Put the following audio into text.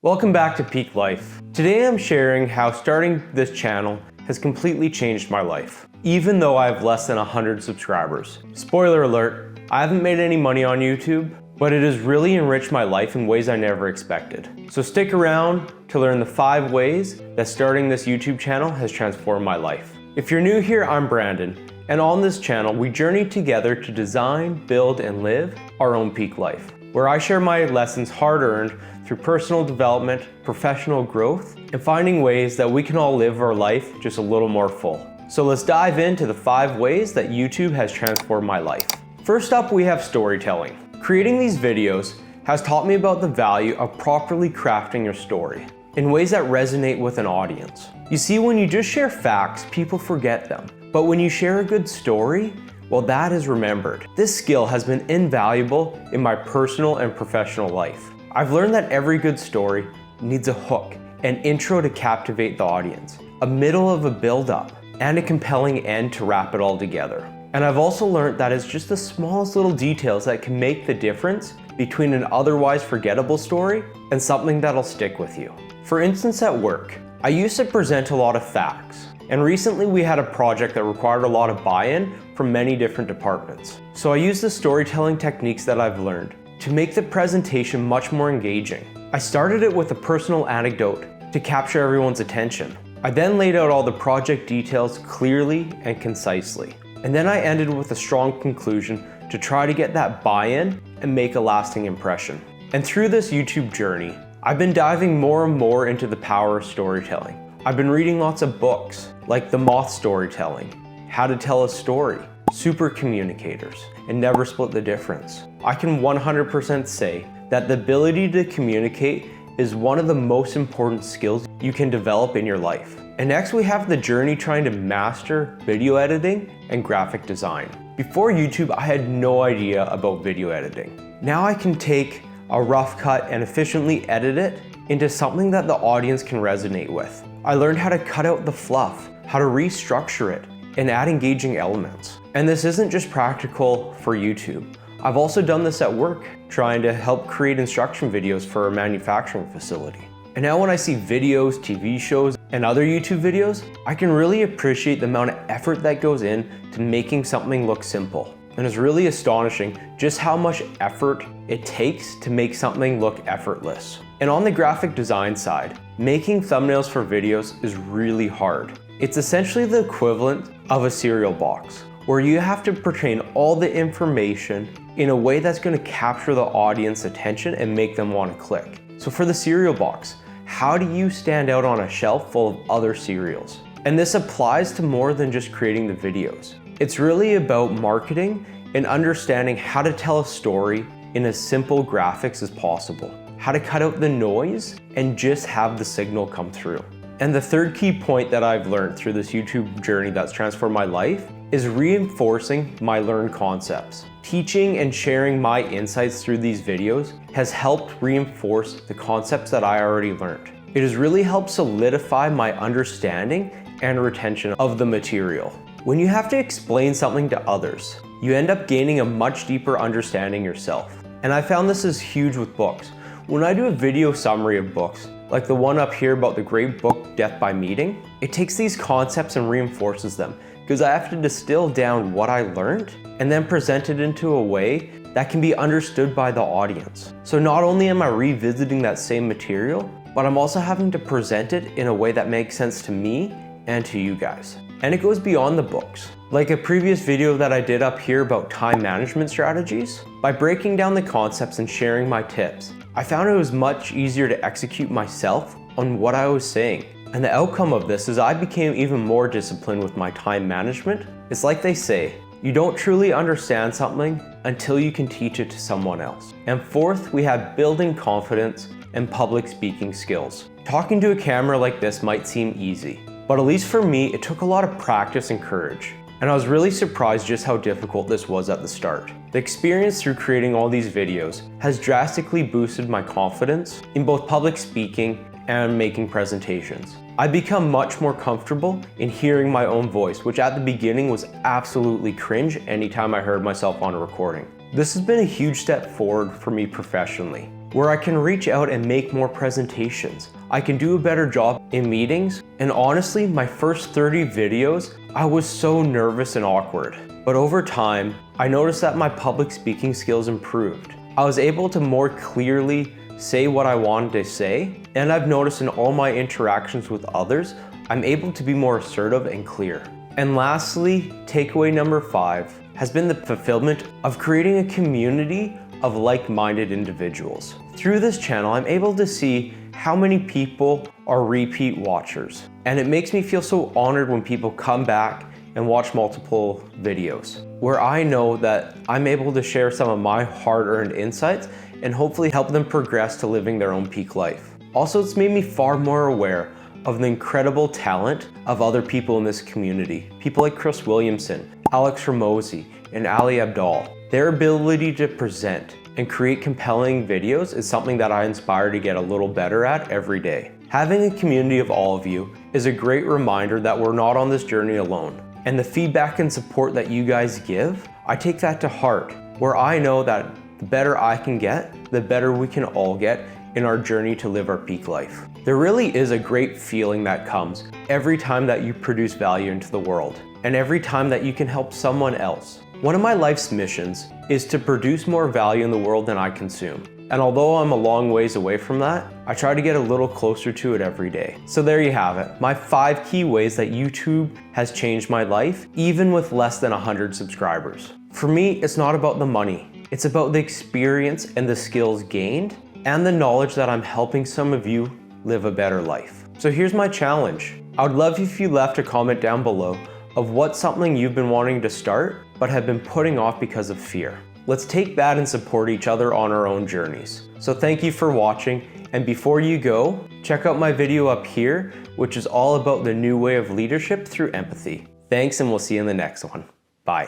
Welcome back to Peak Life. Today I'm sharing how starting this channel has completely changed my life, even though I have less than 100 subscribers. Spoiler alert, I haven't made any money on YouTube, but it has really enriched my life in ways I never expected. So stick around to learn the 5 ways that starting this YouTube channel has transformed my life. If you're new here, I'm Brandon, and on this channel we journey together to design, build, and live our own peak life, where I share my lessons hard-earned through personal development, professional growth, and finding ways that we can all live our life just a little more full. So let's dive into the 5 ways that YouTube has transformed my life. First up, we have storytelling. Creating these videos has taught me about the value of properly crafting your story in ways that resonate with an audience. You see, when you just share facts, people forget them. But when you share a good story, well, that is remembered. This skill has been invaluable in my personal and professional life. I've learned that every good story needs a hook, an intro to captivate the audience, a middle of a build-up, and a compelling end to wrap it all together. And I've also learned that it's just the smallest little details that can make the difference between an otherwise forgettable story and something that'll stick with you. For instance, at work, I used to present a lot of facts, and recently we had a project that required a lot of buy-in from many different departments. So I used the storytelling techniques that I've learned to make the presentation much more engaging. I started it with a personal anecdote to capture everyone's attention. I then laid out all the project details clearly and concisely. And then I ended with a strong conclusion to try to get that buy-in and make a lasting impression. And through this YouTube journey, I've been diving more and more into the power of storytelling. I've been reading lots of books like The Moth Storytelling, How to Tell a Story, Super Communicators, and Never Split the Difference. I can 100% say that the ability to communicate is one of the most important skills you can develop in your life. And next we have the journey trying to master video editing and graphic design. Before YouTube, I had no idea about video editing. Now I can take a rough cut and efficiently edit it into something that the audience can resonate with. I learned how to cut out the fluff, how to restructure it, and add engaging elements. And this isn't just practical for YouTube. I've also done this at work, trying to help create instruction videos for a manufacturing facility. And now when I see videos, TV shows, and other YouTube videos, I can really appreciate the amount of effort that goes in to making something look simple. And it's really astonishing just how much effort it takes to make something look effortless. And on the graphic design side, making thumbnails for videos is really hard. It's essentially the equivalent of a cereal box, where you have to portray all the information in a way that's going to capture the audience's attention and make them want to click. So for the cereal box, how do you stand out on a shelf full of other cereals? And this applies to more than just creating the videos. It's really about marketing and understanding how to tell a story in as simple graphics as possible, how to cut out the noise and just have the signal come through. And the third key point that I've learned through this YouTube journey that's transformed my life is reinforcing my learned concepts. Teaching and sharing my insights through these videos has helped reinforce the concepts that I already learned. It has really helped solidify my understanding and retention of the material. When you have to explain something to others, you end up gaining a much deeper understanding yourself. And I found this is huge with books. When I do a video summary of books, like the one up here about the great book Death by Meeting, it takes these concepts and reinforces them, because I have to distill down what I learned and then present it into a way that can be understood by the audience. So not only am I revisiting that same material, but I'm also having to present it in a way that makes sense to me and to you guys. And it goes beyond the books. Like a previous video that I did up here about time management strategies, by breaking down the concepts and sharing my tips, I found it was much easier to execute myself on what I was saying. And the outcome of this is I became even more disciplined with my time management. It's like they say, you don't truly understand something until you can teach it to someone else. And fourth, we have building confidence and public speaking skills. Talking to a camera like this might seem easy, but at least for me, it took a lot of practice and courage. And I was really surprised just how difficult this was at the start. The experience through creating all these videos has drastically boosted my confidence in both public speaking and making presentations. I've become much more comfortable in hearing my own voice, which at the beginning was absolutely cringe anytime I heard myself on a recording. This has been a huge step forward for me professionally. where I can reach out and make more presentations. I can do a better job in meetings, and honestly, my first 30 videos, I was so nervous and awkward. But over time, I noticed that my public speaking skills improved. I was able to more clearly say what I wanted to say, and I've noticed in all my interactions with others, I'm able to be more assertive and clear. And lastly, takeaway number 5 has been the fulfillment of creating a community of like-minded individuals. Through this channel, I'm able to see how many people are repeat watchers, and it makes me feel so honored when people come back and watch multiple videos, where I know that I'm able to share some of my hard-earned insights and hopefully help them progress to living their own peak life. Also, it's made me far more aware of the incredible talent of other people in this community. People like Chris Williamson, Alex Ramosi, and Ali Abdal. Their ability to present and create compelling videos is something that I aspire to get a little better at every day. Having a community of all of you is a great reminder that we're not on this journey alone. And the feedback and support that you guys give, I take that to heart, where I know that the better I can get, the better we can all get in our journey to live our peak life. There really is a great feeling that comes every time that you produce value into the world, and every time that you can help someone else. One of my life's missions is to produce more value in the world than I consume. And although I'm a long ways away from that, I try to get a little closer to it every day. So there you have it, my 5 key ways that YouTube has changed my life, even with less than 100 subscribers. For me, it's not about the money. It's about the experience and the skills gained, and the knowledge that I'm helping some of you live a better life. So here's my challenge. I would love if you left a comment down below of what's something you've been wanting to start, but have been putting off because of fear. Let's take that and support each other on our own journeys. So thank you for watching, and before you go, check out my video up here, which is all about the new way of leadership through empathy. Thanks, and we'll see you in the next one.